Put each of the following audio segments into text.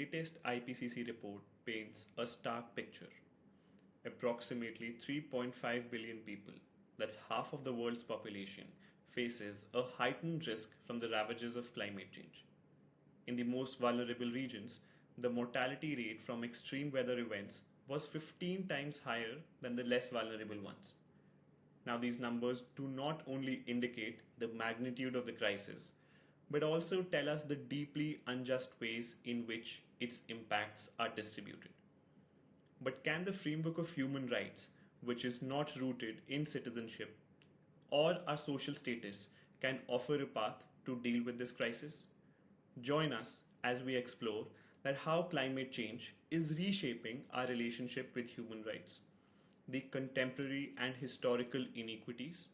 latest IPCC report paints a stark picture. Approximately 3.5 billion people, that's half of the world's population, faces a heightened risk from the ravages of climate change. In the most vulnerable regions, the mortality rate from extreme weather events was 15 times higher than the less vulnerable ones. Now, these numbers do not only indicate the magnitude of the crisis, but also tell us the deeply unjust ways in which its impacts are distributed. But can the framework of human rights, which is not rooted in citizenship or our social status, can offer a path to deal with this crisis? Join us as we explore that how climate change is reshaping our relationship with human rights, the contemporary and historical inequities,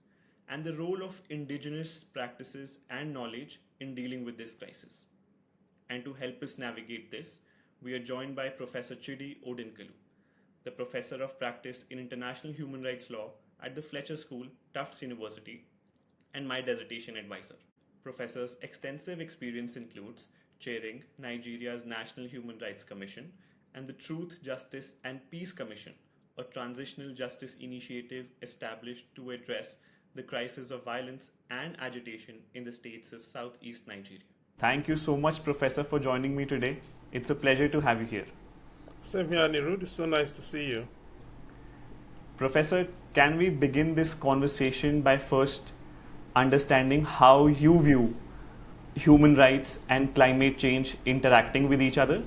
and the role of indigenous practices and knowledge in dealing with this crisis. And to help us navigate this, we are joined by Professor Chidi Odinkalu, the Professor of Practice in International Human Rights Law at the Fletcher School, Tufts University, and my dissertation advisor. Professor's extensive experience includes chairing Nigeria's National Human Rights Commission and the Truth, Justice and Peace Commission, a transitional justice initiative established to address the crisis of violence and agitation in the states of southeast Nigeria. Thank you so much, Professor, for joining me today. It's a pleasure to have you here. Same here, Anirudh. It's so nice to see you. Professor, can we begin this conversation by first understanding how you view human rights and climate change interacting with each other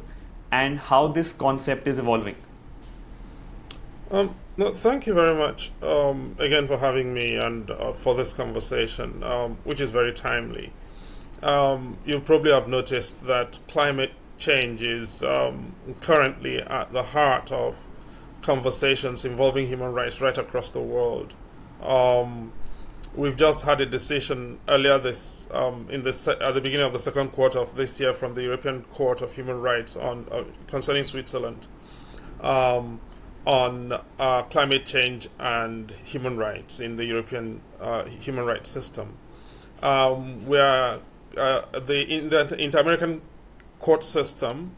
and how this concept is evolving? No, thank you very much again for having me and for this conversation, which is very timely. You probably have noticed that climate change is currently at the heart of conversations involving human rights right across the world. We've just had a decision earlier at the beginning of the second quarter of this year from the European Court of Human Rights on concerning Switzerland on climate change and human rights in the European human rights system, where in the Inter-American court system,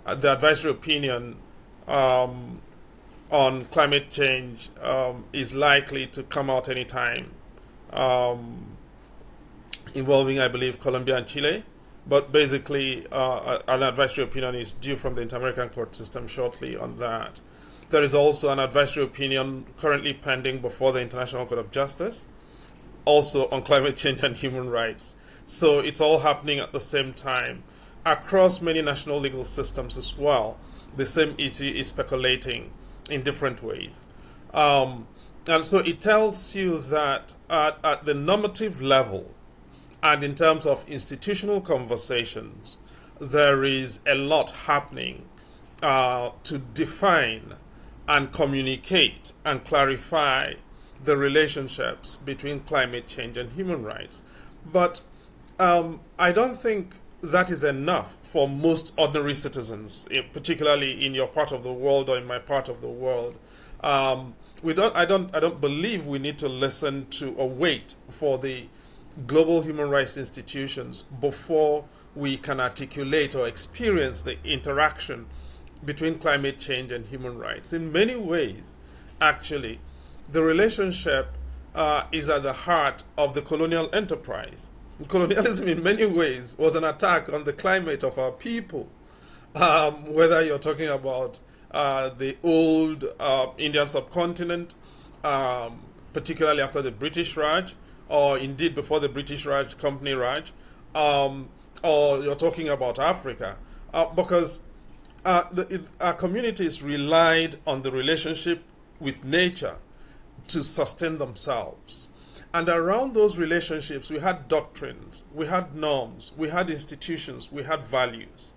the advisory opinion on climate change is likely to come out anytime, involving, I believe, Colombia and Chile. But basically, an advisory opinion is due from the Inter-American court system shortly on that. There is also an advisory opinion currently pending before the International Court of Justice, also on climate change and human rights. So it's all happening at the same time across many national legal systems as well. The same issue is speculating in different ways. And so it tells you that at the normative level and in terms of institutional conversations, there is a lot happening to define and communicate and clarify the relationships between climate change and human rights. But I don't think that is enough for most ordinary citizens, particularly in your part of the world or in my part of the world. I don't believe we need to listen to or wait for the global human rights institutions before we can articulate or experience the interaction between climate change and human rights. In many ways, actually, the relationship is at the heart of the colonial enterprise. Colonialism, in many ways, was an attack on the climate of our people, whether you're talking about the old Indian subcontinent, particularly after the British Raj, or indeed before the British Raj, Company Raj, or you're talking about Africa, because our communities relied on the relationship with nature to sustain themselves. And around those relationships, we had doctrines, we had norms, we had institutions, we had values.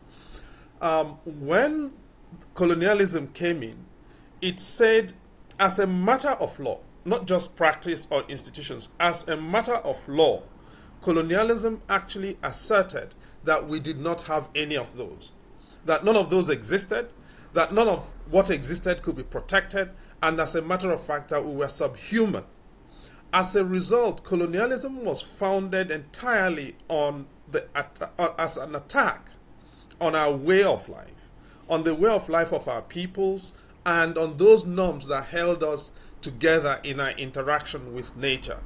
When colonialism came in, it said, as a matter of law, not just practice or institutions, as a matter of law, colonialism actually asserted that we did not have any of those, that none of those existed, that none of what existed could be protected, and as a matter of fact, that we were subhuman. As a result, colonialism was founded entirely on as an attack on our way of life, on the way of life of our peoples, and on those norms that held us together in our interaction with nature.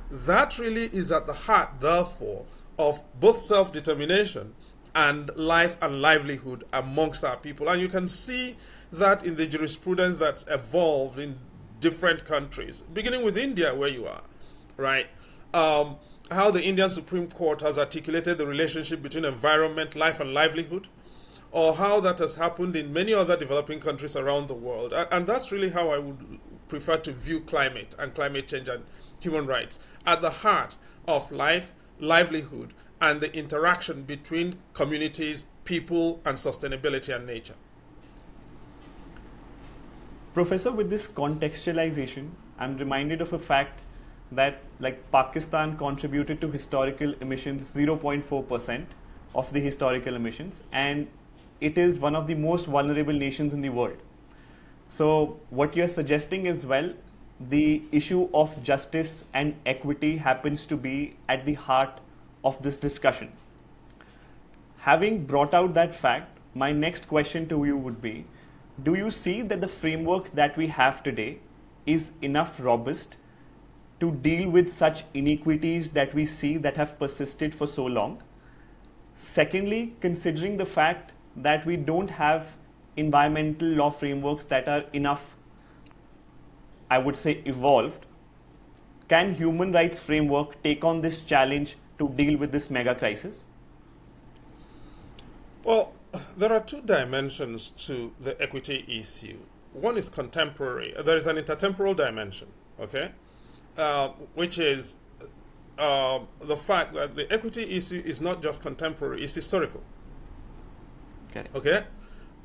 That really is at the heart, therefore, of both self-determination and life and livelihood amongst our people. And you can see that in the jurisprudence that's evolved in different countries, beginning with India, where you are, right? How the Indian Supreme Court has articulated the relationship between environment, life, and livelihood, or how that has happened in many other developing countries around the world. And that's really how I would prefer to view climate and climate change and human rights, at the heart of life, livelihood, and the interaction between communities, people, and sustainability and nature. Professor, with this contextualization, I'm reminded of a fact that like Pakistan contributed to historical emissions 0.4% of the historical emissions, and it is one of the most vulnerable nations in the world. So what you're suggesting is, well, the issue of justice and equity happens to be at the heart of this discussion. Having brought out that fact, my next question to you would be, do you see that the framework that we have today is enough robust to deal with such inequities that we see that have persisted for so long? Secondly, considering the fact that we don't have environmental law frameworks that are enough, I would say, evolved, can human rights framework take on this challenge to deal with this mega crisis? Well, there are two dimensions to the equity issue. One is contemporary. There is an intertemporal dimension, okay, which is the fact that the equity issue is not just contemporary, it's historical. Okay?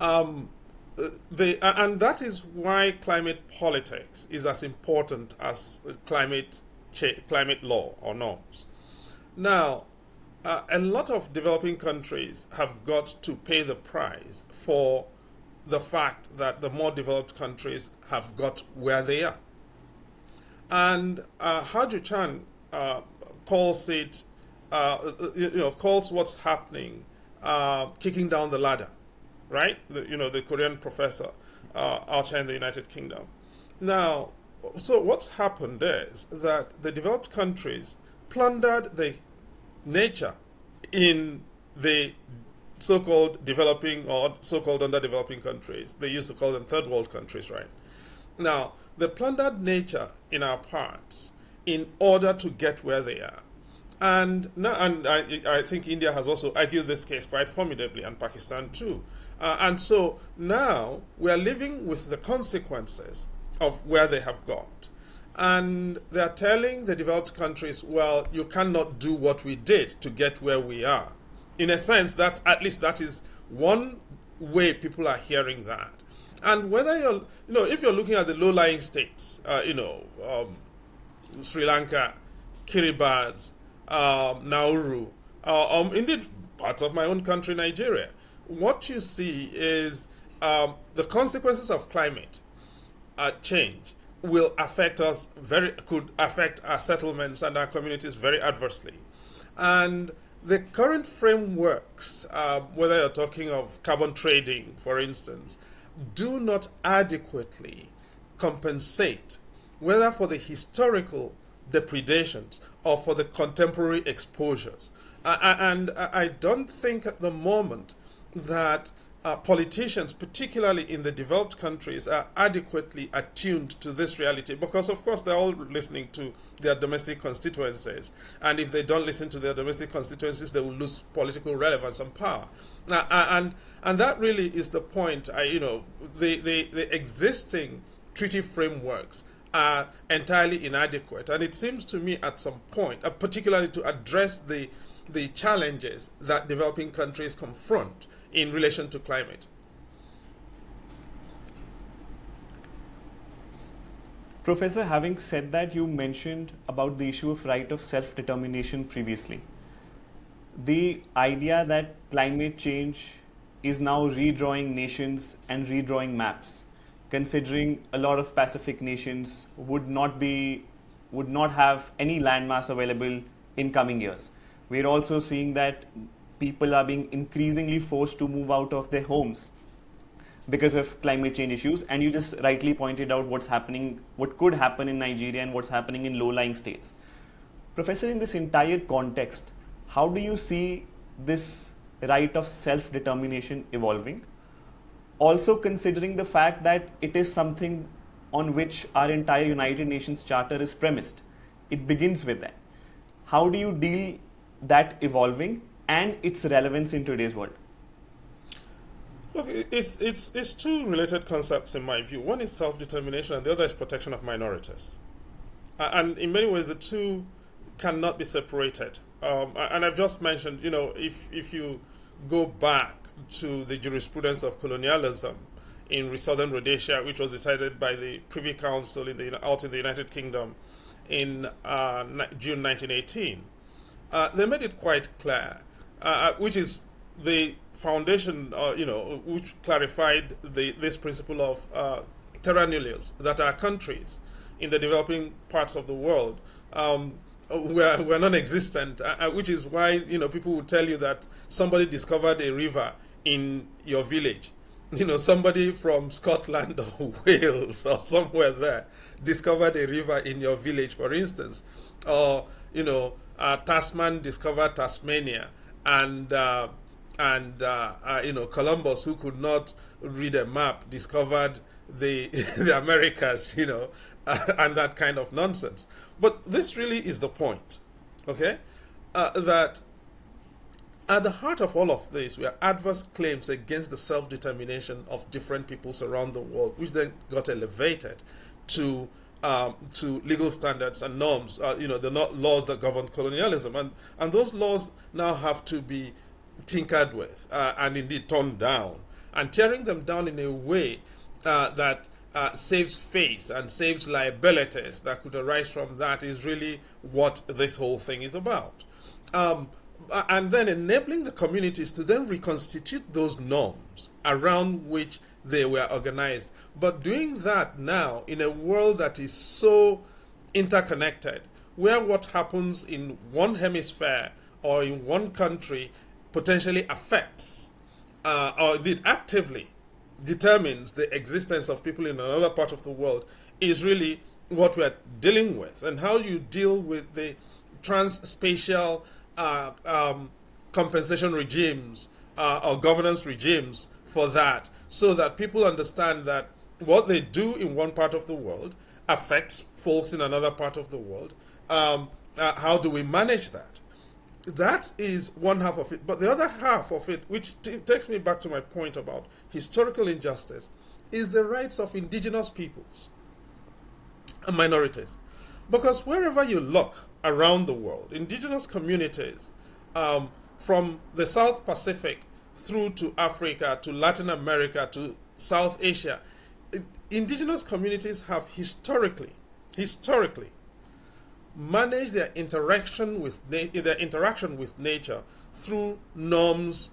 And that is why climate politics is as important as climate law or norms. Now, a lot of developing countries have got to pay the price for the fact that the more developed countries have got where they are. And Haju Chan calls it, calls what's happening kicking down the ladder, right? The Korean professor out here in the United Kingdom. Now, so what's happened is that the developed countries plundered the nature in the so-called developing or so-called underdeveloping countries. They used to call them third world countries, right? Now, they plundered nature in our parts in order to get where they are. And I think India has also argued this case quite formidably, and Pakistan too. And so now we are living with the consequences of where they have got. And they are telling the developed countries, well, you cannot do what we did to get where we are. In a sense, that's at least that is one way people are hearing that. And whether you're, if you're looking at the low-lying states, Sri Lanka, Kiribati, Nauru, indeed parts of my own country, Nigeria, what you see is the consequences of climate change will affect us could affect our settlements and our communities very adversely. And the current frameworks, whether you're talking of carbon trading, for instance, do not adequately compensate, whether for the historical depredations or for the contemporary exposures. And I don't think at the moment that politicians, particularly in the developed countries, are adequately attuned to this reality, because of course they're all listening to their domestic constituencies, and if they don't listen to their domestic constituencies, they will lose political relevance and power. And that really is the point. The existing treaty frameworks are entirely inadequate, and it seems to me at some point, particularly to address the challenges that developing countries confront in relation to climate. Professor, having said that, you mentioned about the issue of right of self-determination previously. The idea that climate change is now redrawing nations and redrawing maps, considering a lot of Pacific nations would not have any landmass available in coming years. We're also seeing that people are being increasingly forced to move out of their homes because of climate change issues. And you just rightly pointed out what's happening, what could happen in Nigeria and what's happening in low-lying states. Professor, in this entire context, how do you see this right of self-determination evolving? Also considering the fact that it is something on which our entire United Nations Charter is premised. It begins with that. How do you deal that evolving and its relevance in today's world? Look, it's two related concepts in my view. One is self-determination and the other is protection of minorities. And in many ways, the two cannot be separated. And I've just mentioned, if you go back to the jurisprudence of colonialism in Southern Rhodesia, which was decided by the Privy Council out in the United Kingdom in June 1918, they made it quite clear, which is the foundation, which clarified this principle of terra nullius, that our countries in the developing parts of the world were non-existent, which is why people will tell you that somebody discovered a river in your village. Somebody from Scotland or Wales or somewhere there discovered a river in your village, for instance. Or, Tasman discovered Tasmania, and Columbus, who could not read a map, discovered the the Americas, and that kind of nonsense. But this really is the point, okay? That at the heart of all of this were adverse claims against the self-determination of different peoples around the world, which then got elevated to legal standards and norms, the laws that govern colonialism. And those laws now have to be tinkered with and indeed torn down. And tearing them down in a way that saves face and saves liabilities that could arise from that is really what this whole thing is about. And then enabling the communities to then reconstitute those norms around which they were organized. But doing that now in a world that is so interconnected, where what happens in one hemisphere or in one country potentially affects or indeed actively determines the existence of people in another part of the world, is really what we're dealing with. And how you deal with the trans-spatial compensation regimes or governance regimes for that, so that people understand that what they do in one part of the world affects folks in another part of the world. How do we manage that? That is one half of it. But the other half of it, which takes me back to my point about historical injustice, is the rights of indigenous peoples and minorities. Because wherever you look around the world, indigenous communities, from the South Pacific through to Africa, to Latin America, to South Asia, indigenous communities have historically managed their interaction with nature through norms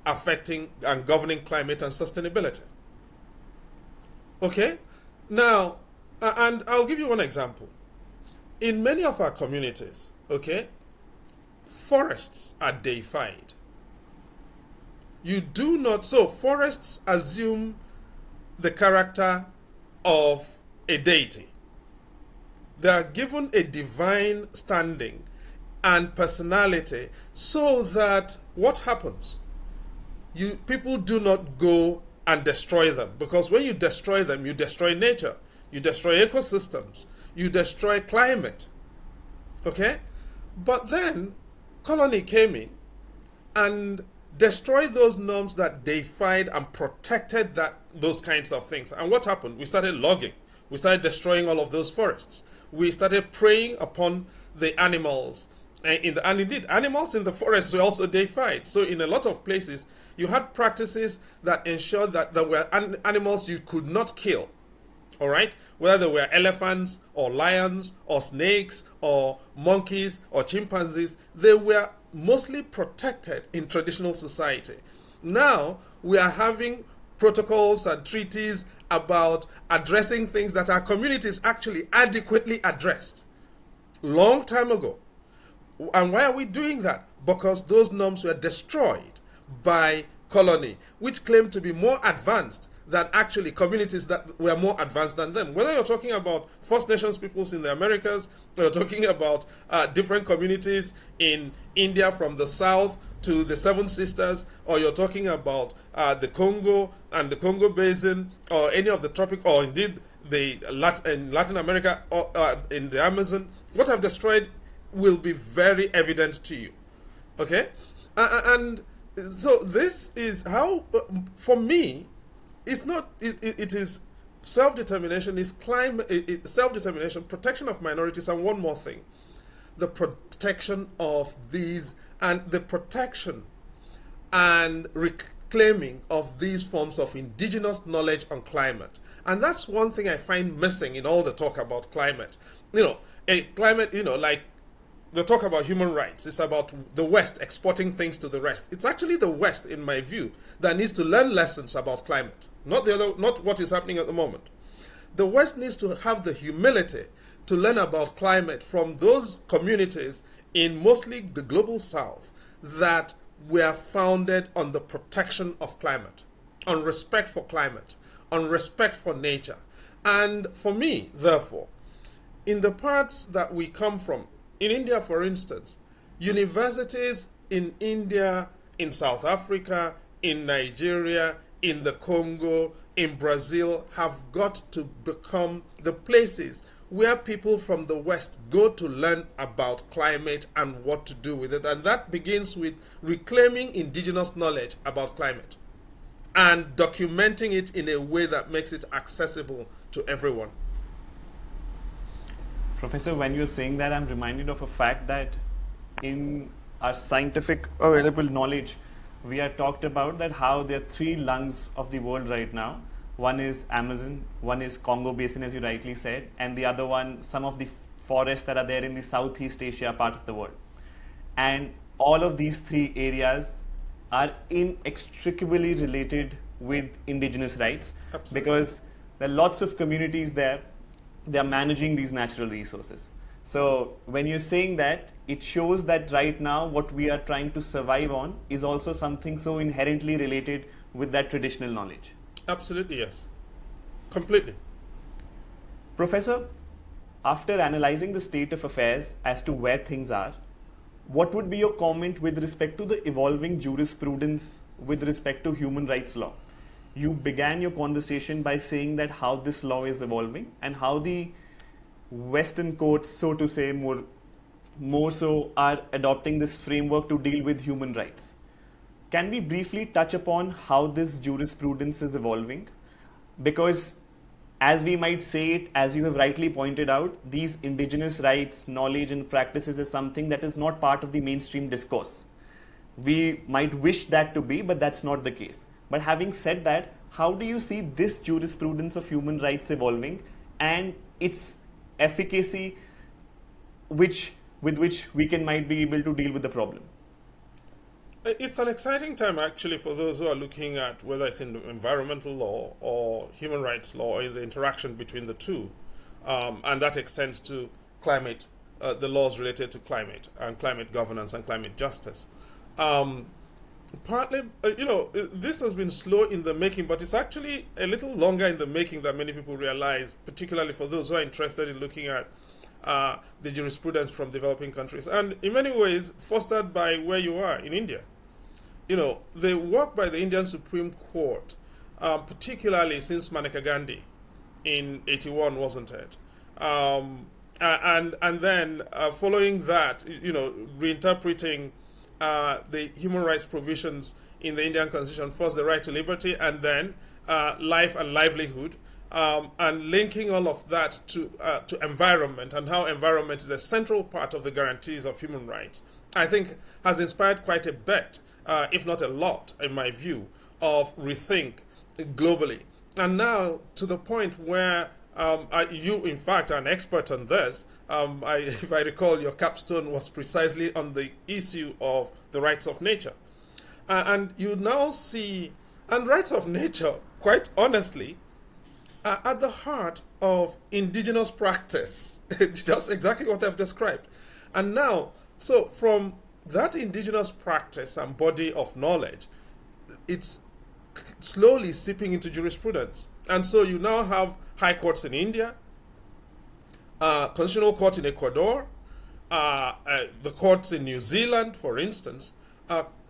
affecting and governing climate and sustainability. Okay? Now, and I'll give you one example. In many of our communities, okay, forests are deified. So forests assume the character of a deity. They are given a divine standing and personality, so that what happens? People do not go and destroy them, because when you destroy them, you destroy nature, you destroy ecosystems, you destroy climate. Okay? But then colony came in and destroyed those norms that deified and protected those kinds of things. And what happened? We started logging. We started destroying all of those forests. We started preying upon the animals. And indeed, animals in the forests were also deified. So in a lot of places, you had practices that ensured that there were animals you could not kill. All right? Whether they were elephants or lions or snakes or monkeys or chimpanzees, they were mostly protected in traditional society. Now, we are having protocols and treaties about addressing things that our communities actually adequately addressed long time ago. And why are we doing that? Because those norms were destroyed by colony, which claimed to be more advanced than actually communities that were more advanced than them. Whether you're talking about First Nations peoples in the Americas, or you're talking about different communities in India from the south to the Seven Sisters, or you're talking about the Congo and the Congo Basin, or any of the tropic, or indeed in Latin America, or in the Amazon, what I've destroyed will be very evident to you. Okay? And so this is how, for me, it's not, it is self-determination, is climate, self-determination, protection of minorities, and one more thing, the protection of these, and the protection and reclaiming of these forms of indigenous knowledge on climate. And that's one thing I find missing in all the talk about climate. Climate, like the talk about human rights is about the West exporting things to the rest. It's actually the West, in my view, that needs to learn lessons about climate, not what is happening at the moment. The West needs to have the humility to learn about climate from those communities in mostly the global South that were founded on the protection of climate, on respect for climate, on respect for nature. And for me, therefore, in the parts that we come from, in India, for instance, universities in India, in South Africa, in Nigeria, in the Congo, in Brazil, have got to become the places where people from the West go to learn about climate and what to do with it. And that begins with reclaiming indigenous knowledge about climate and documenting it in a way that makes it accessible to everyone. Professor, when you're saying that, I'm reminded of a fact that in our scientific available knowledge, we are talked about that how there are three lungs of the world right now. One is Amazon, one is Congo Basin, as you rightly said, and the other one, some of the forests that are there in the Southeast Asia part of the world. And all of these three areas are inextricably related with indigenous rights. Absolutely. Because there are lots of communities there. They are managing these natural resources. So when you're saying that, it shows that right now what we are trying to survive on is also something so inherently related with that traditional knowledge. Absolutely, yes. Completely. Professor, after analyzing the state of affairs as to where things are, what would be your comment with respect to the evolving jurisprudence with respect to human rights law? You began your conversation by saying that how this law is evolving and how the Western courts, so to say, more so are adopting this framework to deal with human rights. Can we briefly touch upon how this jurisprudence is evolving? Because as we might say it, as you have rightly pointed out, these indigenous rights, knowledge and practices is something that is not part of the mainstream discourse. We might wish that to be, but that's not the case. But having said that, how do you see this jurisprudence of human rights evolving and its efficacy with which we might be able to deal with the problem? It's an exciting time, actually, for those who are looking at whether it's in environmental law or human rights law or in the interaction between the two. And that extends to climate, the laws related to climate and climate governance and climate justice. Partly, this has been slow in the making, but it's actually a little longer in the making than many people realize, particularly for those who are interested in looking at the jurisprudence from developing countries. And in many ways, fostered by where you are in India. The work by the Indian Supreme Court, particularly since Maneka Gandhi in 81, wasn't it? And then following that, reinterpreting the human rights provisions in the Indian Constitution, first the right to liberty and then life and livelihood, and linking all of that to environment and how environment is a central part of the guarantees of human rights, I think has inspired quite a bit, if not a lot, in my view, of rethink globally. And now to the point where you, in fact, are an expert on this. If I recall, your capstone was precisely on the issue of the rights of nature. And you now see, and rights of nature, quite honestly, are at the heart of indigenous practice, just exactly what I've described. And now, so from that indigenous practice and body of knowledge, it's slowly seeping into jurisprudence. And so you now have high courts in India, constitutional court in Ecuador, the courts in New Zealand, for instance,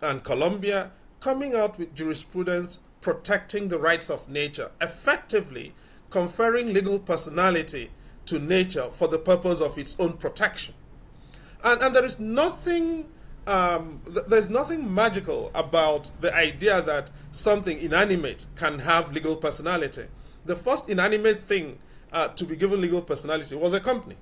and Colombia, coming out with jurisprudence protecting the rights of nature, effectively conferring legal personality to nature for the purpose of its own protection. And there is nothing there's nothing magical about the idea that something inanimate can have legal personality. The first inanimate thing to be given legal personality was a company.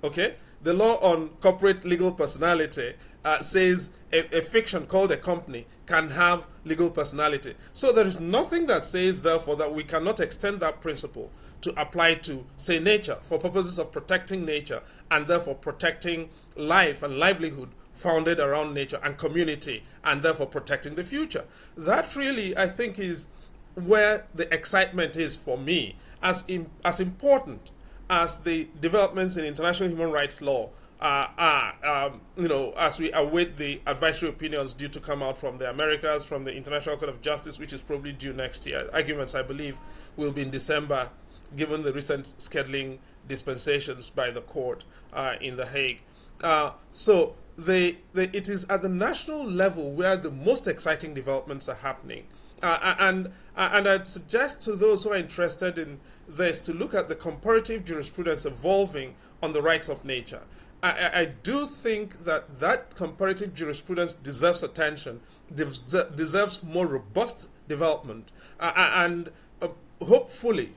Okay? The law on corporate legal personality says a fiction called a company can have legal personality. So there is nothing that says, therefore, that we cannot extend that principle to apply to, say, nature for purposes of protecting nature and therefore protecting life and livelihood founded around nature and community and therefore protecting the future. That really, I think, is where the excitement is for me, as important as the developments in international human rights law as we await the advisory opinions due to come out from the Americas, from the International Court of Justice, which is probably due next year. Arguments, I believe, will be in December, given the recent scheduling dispensations by the court in The Hague. So it is at the national level where the most exciting developments are happening. And I'd suggest to those who are interested in this to look at the comparative jurisprudence evolving on the rights of nature. I do think that comparative jurisprudence deserves attention, deserves more robust development, and hopefully,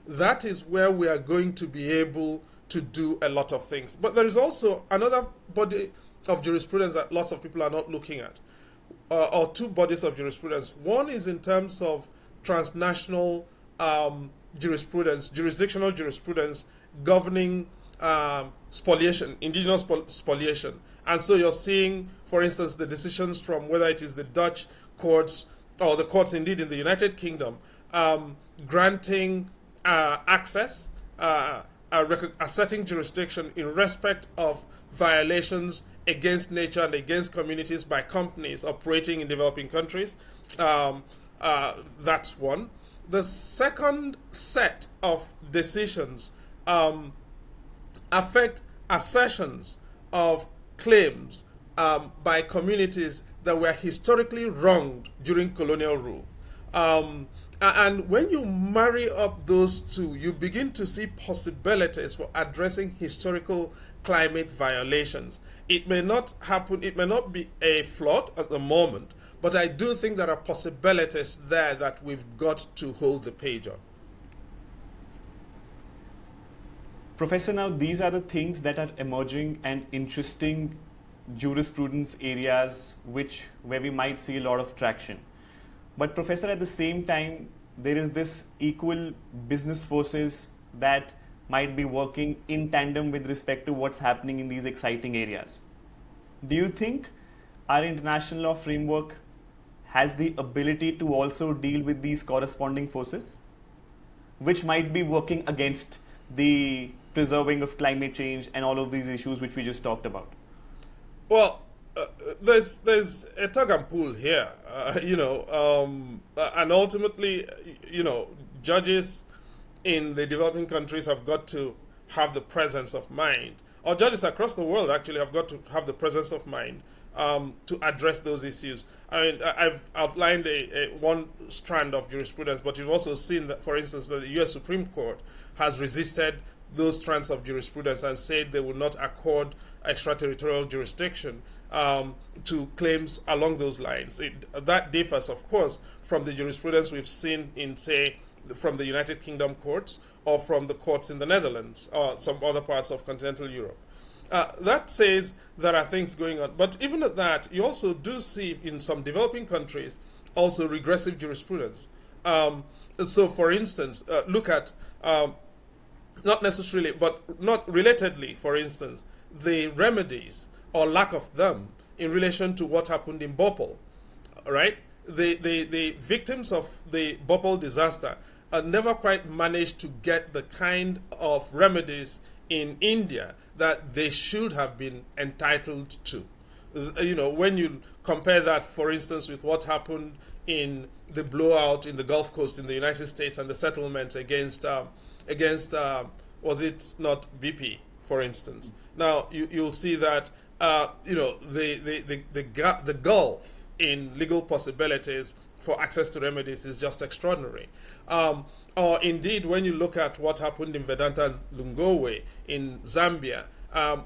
that is where we are going to be able to do a lot of things. But there is also another body of jurisprudence that lots of people are not looking at, or two bodies of jurisprudence. One is in terms of transnational jurisprudence, jurisdictional jurisprudence governing spoliation, indigenous spoliation. And so you're seeing, for instance, the decisions from whether it is the Dutch courts or the courts indeed in the United Kingdom granting access, asserting jurisdiction in respect of violations against nature and against communities by companies operating in developing countries. That's one. The second set of decisions affect assertions of claims by communities that were historically wronged during colonial rule. And when you marry up those two, you begin to see possibilities for addressing historical climate violations. It may not happen, it may not be a flood at the moment, but I do think there are possibilities there that we've got to hold the page on. Professor, now these are the things that are emerging and interesting jurisprudence areas where we might see a lot of traction. But Professor, at the same time, there is this equal business forces that might be working in tandem with respect to what's happening in these exciting areas. Do you think our international law framework has the ability to also deal with these corresponding forces, which might be working against the preserving of climate change and all of these issues which we just talked about? Well, there's a tug and pull here, and ultimately, judges in the developing countries have got to have the presence of mind, or judges across the world actually have got to have the presence of mind to address those issues. I mean, I've outlined one strand of jurisprudence, but you've also seen that, for instance, that the U.S. Supreme Court has resisted those strands of jurisprudence and said they will not accord extraterritorial jurisdiction to claims along those lines. That differs, of course, from the jurisprudence we've seen in, say, from the United Kingdom courts or from the courts in the Netherlands or some other parts of continental Europe. That says there are things going on. But even at that, you also do see in some developing countries also regressive jurisprudence. So, for instance, look at, not necessarily, but not relatedly, for instance, the remedies or lack of them in relation to what happened in Bhopal, right? The victims of the Bhopal disaster never quite managed to get the kind of remedies in India that they should have been entitled to. When you compare that, for instance, with what happened in the blowout in the Gulf Coast in the United States and the settlement against was it not BP, for instance. Now you'll see that the gulf in legal possibilities for access to remedies is just extraordinary. Or indeed, when you look at what happened in Vedanta Lungowe in Zambia,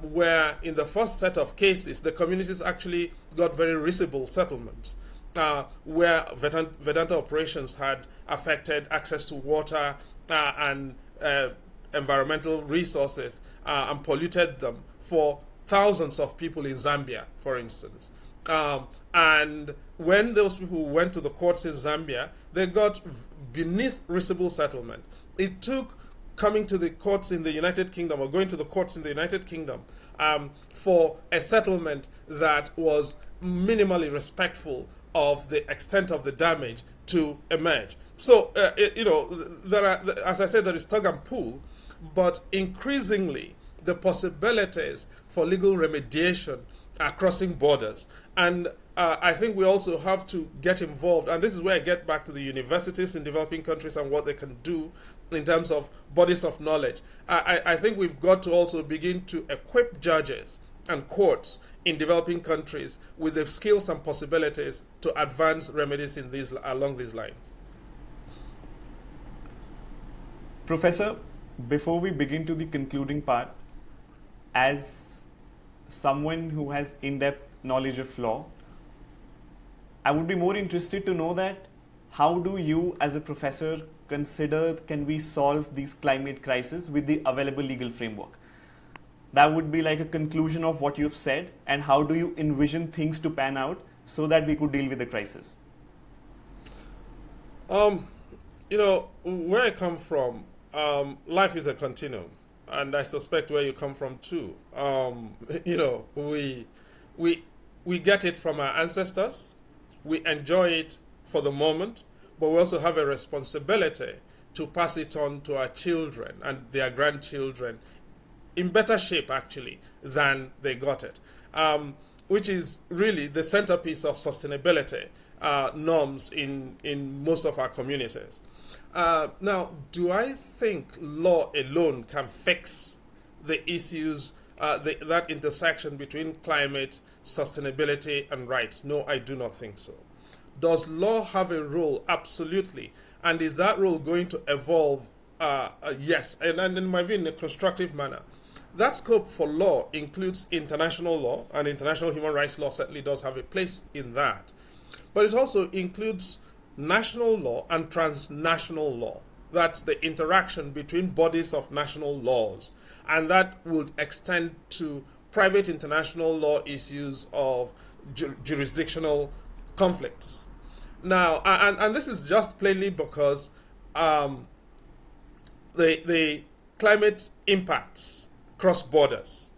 where in the first set of cases, the communities actually got very risible settlements, where Vedanta operations had affected access to water and environmental resources and polluted them for thousands of people in Zambia, for instance. And when those people went to the courts in Zambia, they got beneath risible settlement. It took coming to the courts in the United Kingdom or going to the courts in the United Kingdom for a settlement that was minimally respectful of the extent of the damage to emerge. So, there are, as I said, there is tug and pull, but increasingly the possibilities for legal remediation are crossing borders. And I think we also have to get involved, and this is where I get back to the universities in developing countries and what they can do in terms of bodies of knowledge. I think we've got to also begin to equip judges and courts in developing countries with the skills and possibilities to advance remedies in along these lines. Professor, before we begin to the concluding part, as someone who has in-depth knowledge of law, I would be more interested to know that how do you as a professor consider can we solve these climate crises with the available legal framework? That would be like a conclusion of what you've said, and how do you envision things to pan out so that we could deal with the crisis? Where I come from, life is a continuum, and I suspect where you come from too. We get it from our ancestors. We enjoy it for the moment, but we also have a responsibility to pass it on to our children and their grandchildren in better shape, actually, than they got it, which is really the centerpiece of sustainability norms in most of our communities. Now, do I think law alone can fix the issues, that intersection between climate, sustainability, and rights? No, I do not think so. Does law have a role? Absolutely. And is that role going to evolve? Yes, and in my view, in a constructive manner. That scope for law includes international law, and international human rights law certainly does have a place in that. But it also includes national law and transnational law. That's the interaction between bodies of national laws. And that would extend to private international law issues of jurisdictional conflicts. Now, and this is just plainly because the climate impacts cross borders.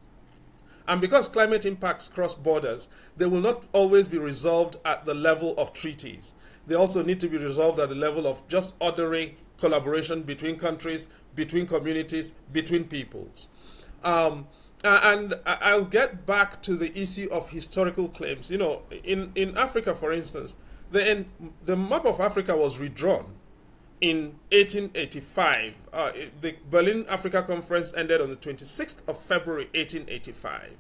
And because climate impacts cross borders, they will not always be resolved at the level of treaties. They also need to be resolved at the level of just ordinary collaboration between countries, between communities, between peoples. And I'll get back to the issue of historical claims. In Africa, for instance, the map of Africa was redrawn in 1885. The Berlin Africa Conference ended on the 26th of February 1885,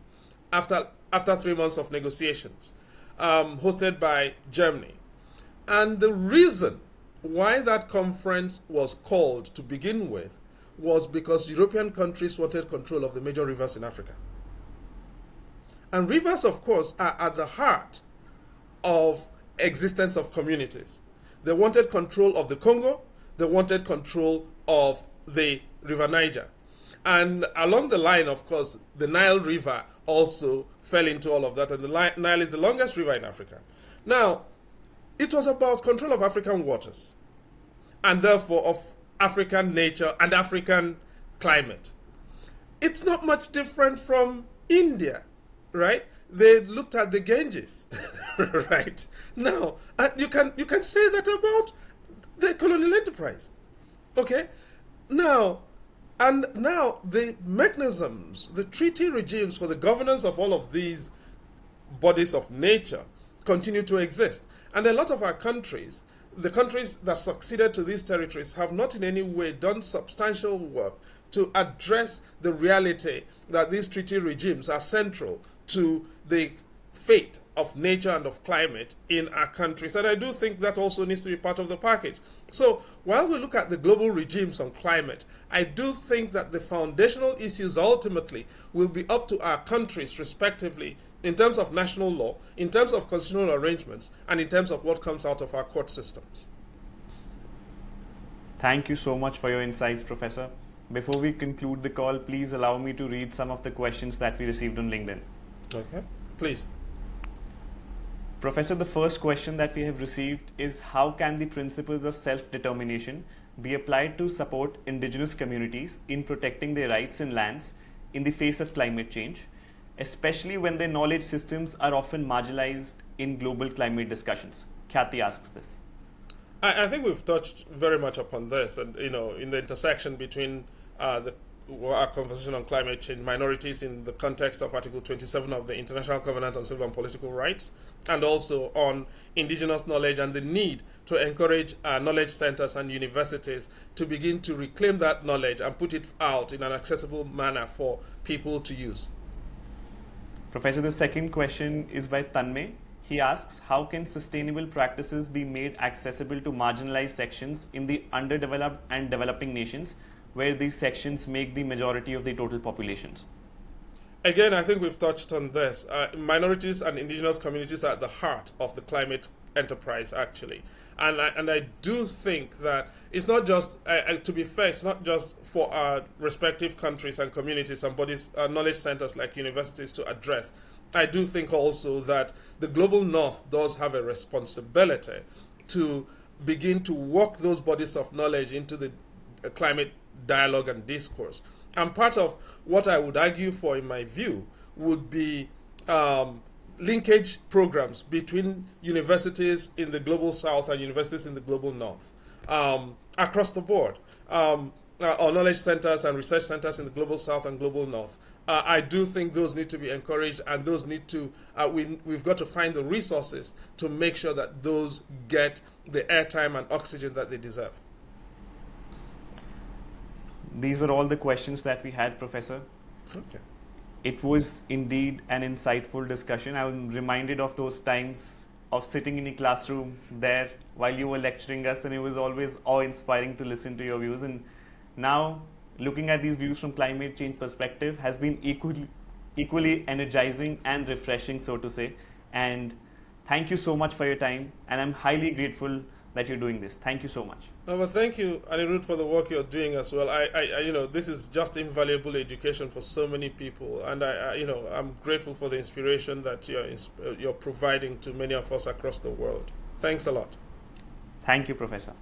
after 3 months of negotiations, hosted by Germany. And the reason why that conference was called to begin with was because European countries wanted control of the major rivers in Africa. And rivers, of course, are at the heart of existence of communities. They wanted control of the Congo. They wanted control of the River Niger. And along the line, of course, the Nile River also fell into all of that. And the Nile is the longest river in Africa. Now, it was about control of African waters, and therefore of African nature and African climate. It's not much different from India, right? They looked at the Ganges, right? Now, you can say that about the colonial enterprise, okay? Now the mechanisms, the treaty regimes for the governance of all of these bodies of nature continue to exist. And a lot of our countries, the countries that succeeded to these territories, have not in any way done substantial work to address the reality that these treaty regimes are central to the fate of nature and of climate in our countries. And I do think that also needs to be part of the package. So while we look at the global regimes on climate, I do think that the foundational issues ultimately will be up to our countries respectively in terms of national law, in terms of constitutional arrangements, and in terms of what comes out of our court systems. Thank you so much for your insights, Professor. Before we conclude the call, please allow me to read some of the questions that we received on LinkedIn. Okay, please. Professor, the first question that we have received is, how can the principles of self-determination be applied to support indigenous communities in protecting their rights and lands in the face of climate change, especially when their knowledge systems are often marginalized in global climate discussions? Khyati asks this. I think we've touched very much upon this, and in the intersection between our conversation on climate change, minorities in the context of Article 27 of the International Covenant on Civil and Political Rights, and also on indigenous knowledge and the need to encourage knowledge centers and universities to begin to reclaim that knowledge and put it out in an accessible manner for people to use. Professor, the second question is by Tanmay. He asks, how can sustainable practices be made accessible to marginalized sections in the underdeveloped and developing nations, where these sections make the majority of the total populations? Again, I think we've touched on this. Minorities and indigenous communities are at the heart of the climate enterprise, actually. And I do think that it's not just, to be fair, it's not just for our respective countries and communities and bodies, knowledge centers like universities to address. I do think also that the global north does have a responsibility to begin to work those bodies of knowledge into the climate dialogue and discourse. And part of what I would argue for, in my view, would be linkage programs between universities in the global south and universities in the global north, across the board, or knowledge centers and research centers in the global south and global north. I do think those need to be encouraged, and those need to, we've got to find the resources to make sure that those get the airtime and oxygen that they deserve. These were all the questions that we had, Professor. Okay. It was indeed an insightful discussion. I'm reminded of those times of sitting in the classroom there while you were lecturing us, and it was always awe-inspiring to listen to your views. And now, looking at these views from climate change perspective has been equally energizing and refreshing, so to say. And thank you so much for your time, and I'm highly grateful that you're doing this. Thank you so much. No, but thank you, Anirudh, for the work you're doing as well. This is just invaluable education for so many people, and I'm grateful for the inspiration that you're providing to many of us across the world. Thanks a lot. Thank you, Professor.